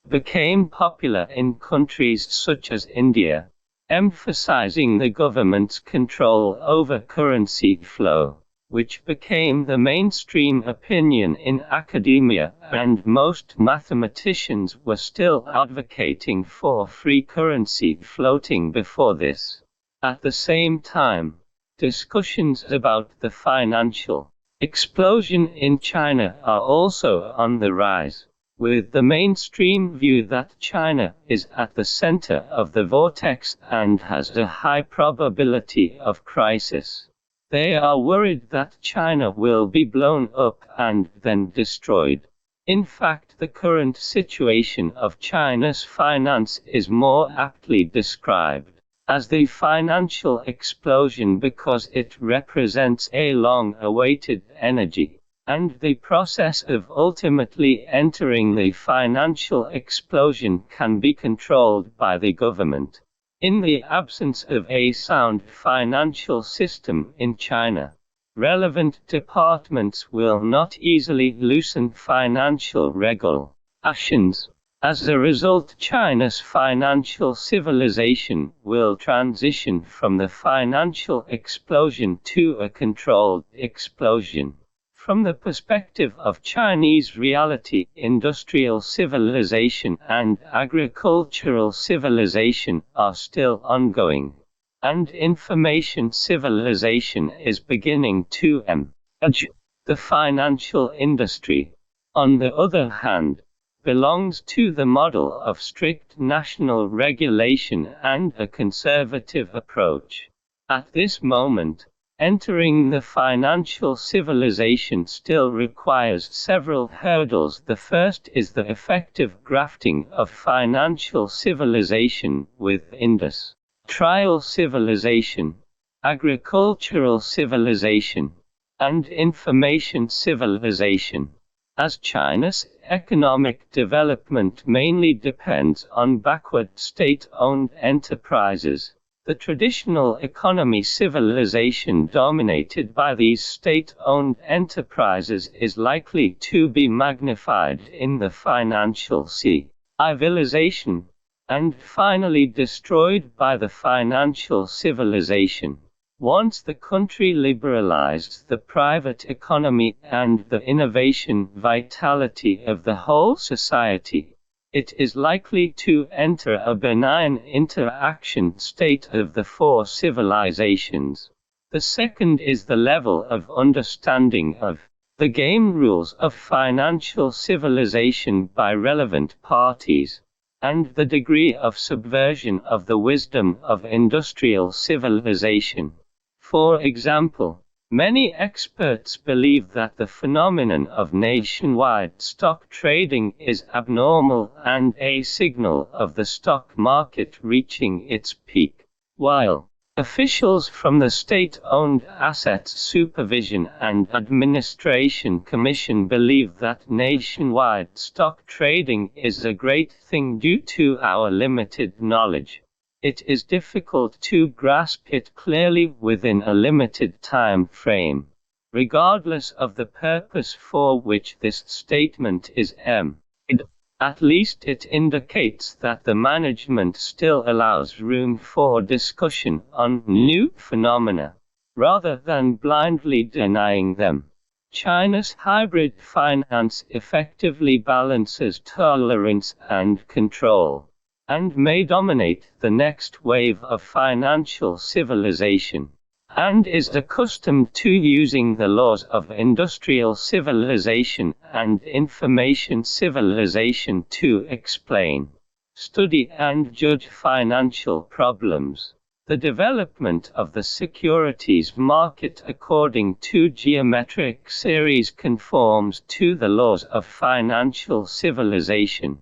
became popular in countries such as India, emphasizing the government's control over currency flow, which became the mainstream opinion in academia, and most mathematicians were still advocating for free currency floating before this. At the same time, discussions about the financial explosion in China are also on the rise, with the mainstream view that China is at the center of the vortex and has a high probability of crisis. They are worried that China will be blown up and then destroyed. In fact, the current situation of China's finance is more aptly described as the financial explosion because it represents a long-awaited energy, and the process of ultimately entering the financial explosion can be controlled by the government. In the absence of a sound financial system in China, relevant departments will not easily loosen financial regulations. As a result, China's financial civilization will transition from the financial explosion to a controlled explosion. From the perspective of Chinese reality, industrial civilization and agricultural civilization are still ongoing, and information civilization is beginning to emerge. The financial industry, on the other hand, belongs to the model of strict national regulation and a conservative approach. At this moment, entering the financial civilization still requires several hurdles. The first is the effective grafting of financial civilization with industrial civilization, agricultural civilization, and information civilization. As China's economic development mainly depends on backward state-owned enterprises, the traditional economy civilization dominated by these state-owned enterprises is likely to be magnified in the financial civilization, and finally destroyed by the financial civilization. Once the country liberalized the private economy and the innovation vitality of the whole society, it is likely to enter a benign interaction state of the four civilizations. The second is the level of understanding of the game rules of financial civilization by relevant parties, and the degree of subversion of the wisdom of industrial civilization. For example, many experts believe that the phenomenon of nationwide stock trading is abnormal and a signal of the stock market reaching its peak, while officials from the State-Owned Assets Supervision and Administration Commission believe that nationwide stock trading is a great thing due to our limited knowledge. It is difficult to grasp it clearly within a limited time frame, regardless of the purpose for which this statement is made. At least it indicates that the management still allows room for discussion on new phenomena, rather than blindly denying them. China's hybrid finance effectively balances tolerance and control, and may dominate the next wave of financial civilization, and is accustomed to using the laws of industrial civilization and information civilization to explain, study and judge financial problems. The development of the securities market according to geometric series conforms to the laws of financial civilization,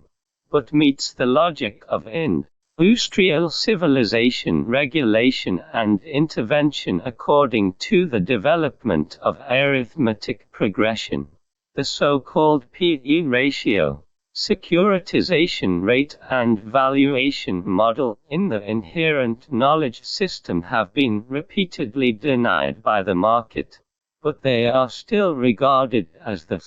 but meets the logic of industrial civilization regulation and intervention according to the development of arithmetic progression. The so-called P/E ratio, securitization rate and valuation model in the inherent knowledge system have been repeatedly denied by the market, but they are still regarded as the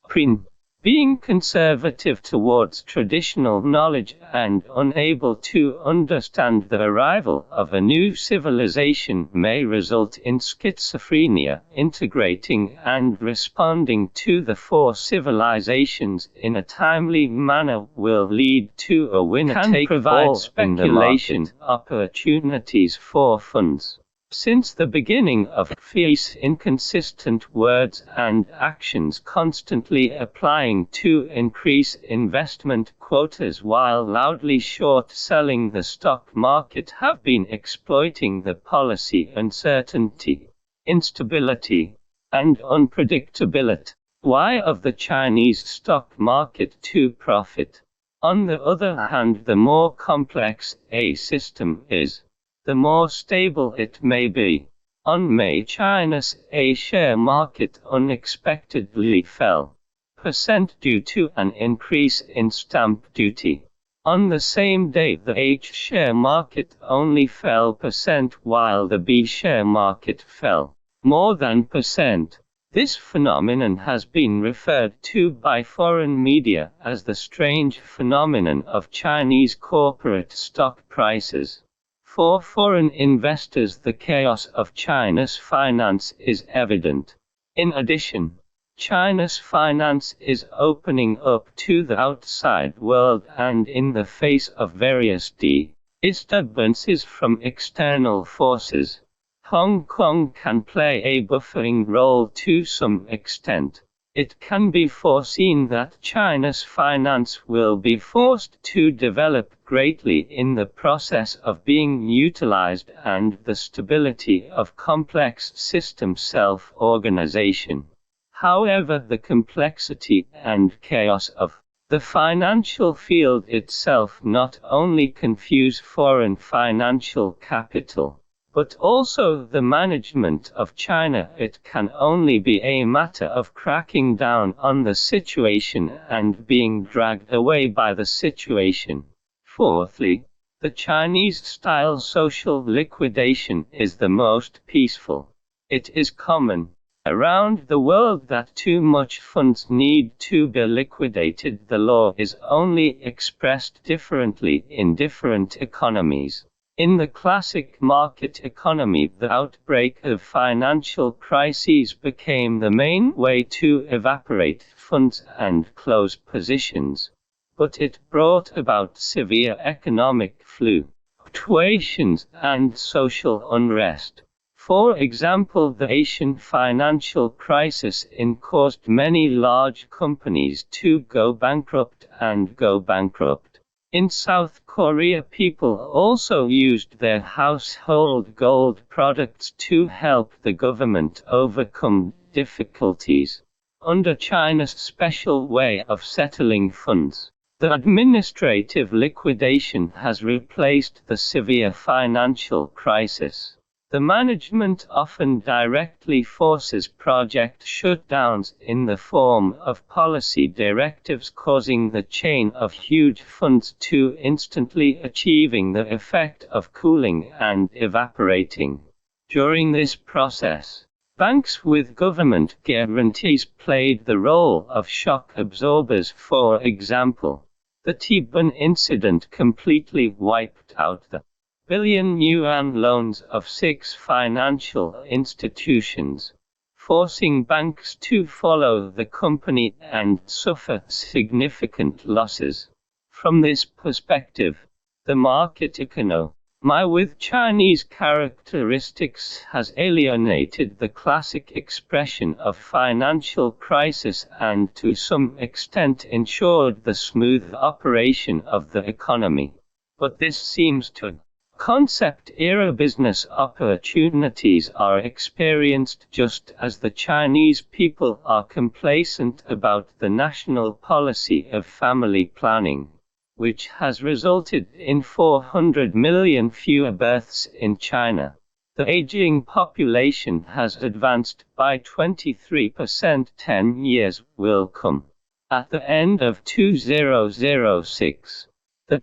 principle Being conservative towards traditional knowledge and unable to understand the arrival of a new civilization may result in schizophrenia. Integrating and responding to the four civilizations in a timely manner will lead to a winner-take-all speculation opportunities for funds. Since the beginning of FIS, inconsistent words and actions constantly applying to increase investment quotas while loudly short-selling the stock market have been exploiting the policy uncertainty, instability, and unpredictability of the Chinese stock market to profit. On the other hand, the more complex a system is, the more stable it may be. On May, China's A share market unexpectedly fell % due to an increase in stamp duty. On the same day, the H share market only fell % while the B share market fell more than %. This phenomenon has been referred to by foreign media as the strange phenomenon of Chinese corporate stock prices. For foreign investors, the chaos of China's finance is evident. In addition, China's finance is opening up to the outside world, and in the face of various disturbances from external forces, Hong Kong can play a buffering role to some extent. It can be foreseen that China's finance will be forced to develop greatly in the process of being utilized, and the stability of complex system self-organization. However, the complexity and chaos of the financial field itself not only confuse foreign financial capital, but also the management of China. It can only be a matter of cracking down on the situation and being dragged away by the situation. Fourthly, the Chinese-style social liquidation is the most peaceful. It is common around the world that too much funds need to be liquidated. The law is only expressed differently in different economies. In the classic market economy, the outbreak of financial crises became the main way to evaporate funds and close positions. But it brought about severe economic fluctuations and social unrest. For example, the Asian financial crisis caused many large companies to go bankrupt. In South Korea, people also used their household gold products to help the government overcome difficulties. Under China's special way of settling funds, the administrative liquidation has replaced the severe financial crisis. The management often directly forces project shutdowns in the form of policy directives, causing the chain of huge funds to instantly achieving the effect of cooling and evaporating. During this process, banks with government guarantees played the role of shock absorbers. For example, the T-Bun incident completely wiped out the billion yuan loans of 6 financial institutions, forcing banks to follow the company and suffer significant losses. From this perspective, the market economy with Chinese characteristics has alienated the classic expression of financial crisis and to some extent ensured the smooth operation of the economy. But this seems to concept-era business opportunities are experienced just as the Chinese people are complacent about the national policy of family planning, which has resulted in 400 million fewer births in China. The aging population has advanced by 23%. 10 years will come. At the end of 2006, the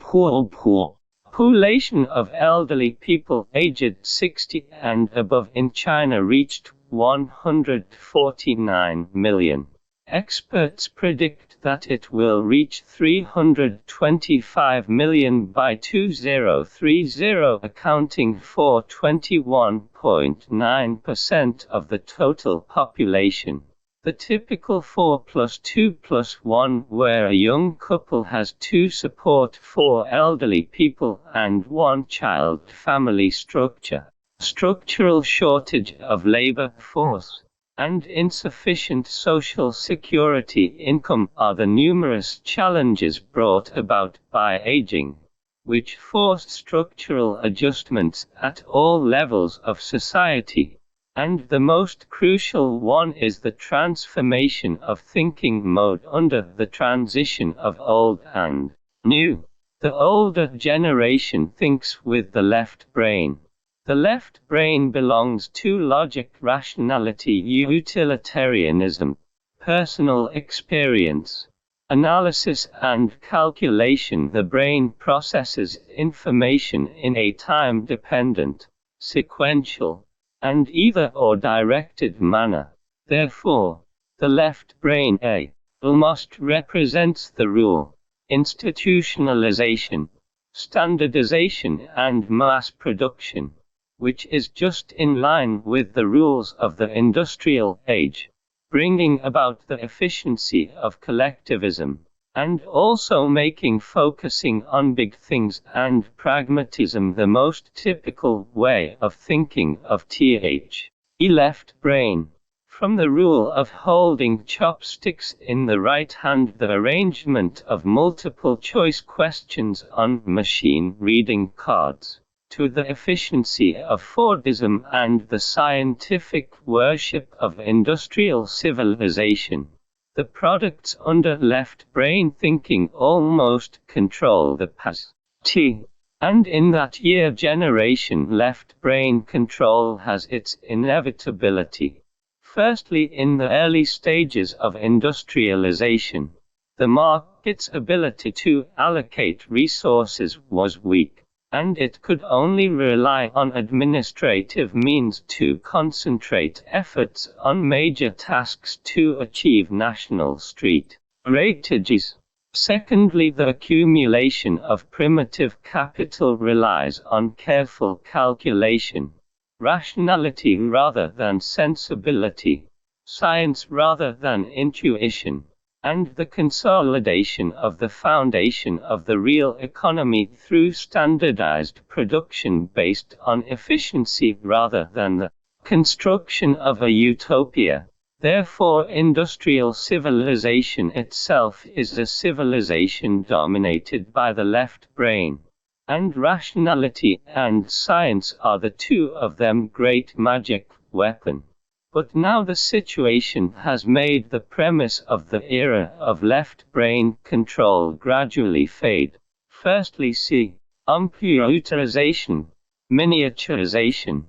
population of elderly people aged 60 and above in China reached 149 million. Experts predict that it will reach 325 million by 2030, accounting for 21.9% of the total population. The typical 4+2+1, where a young couple has to support 4 elderly people and 1 child family structure. Structural shortage of labor force and insufficient social security income are the numerous challenges brought about by aging, which force structural adjustments at all levels of society. And the most crucial one is the transformation of thinking mode under the transition of old and new. The older generation thinks with the left brain. The left brain belongs to logic, rationality, utilitarianism, personal experience, analysis and calculation. The brain processes information in a time-dependent, sequential, and either-or directed manner. Therefore, the left brain almost represents the rule, institutionalization, standardization and mass production, which is just in line with the rules of the industrial age, bringing about the efficiency of collectivism, and also making focusing on big things and pragmatism the most typical way of thinking of the left brain. From the rule of holding chopsticks in the right hand, the arrangement of multiple choice questions on machine reading cards, to the efficiency of Fordism and the scientific worship of industrial civilization. The products under left brain thinking almost control the past. And in that year generation, left brain control has its inevitability. Firstly, in the early stages of industrialization, the market's ability to allocate resources was weak, and it could only rely on administrative means to concentrate efforts on major tasks to achieve national street rateages. Secondly, the accumulation of primitive capital relies on careful calculation, rationality rather than sensibility, science rather than intuition, and the consolidation of the foundation of the real economy through standardized production based on efficiency rather than the construction of a utopia. Therefore, industrial civilization itself is a civilization dominated by the left brain, and rationality and science are the two of them great magic weapon. But now the situation has made the premise of the era of left brain control gradually fade. Firstly, computerization, miniaturization,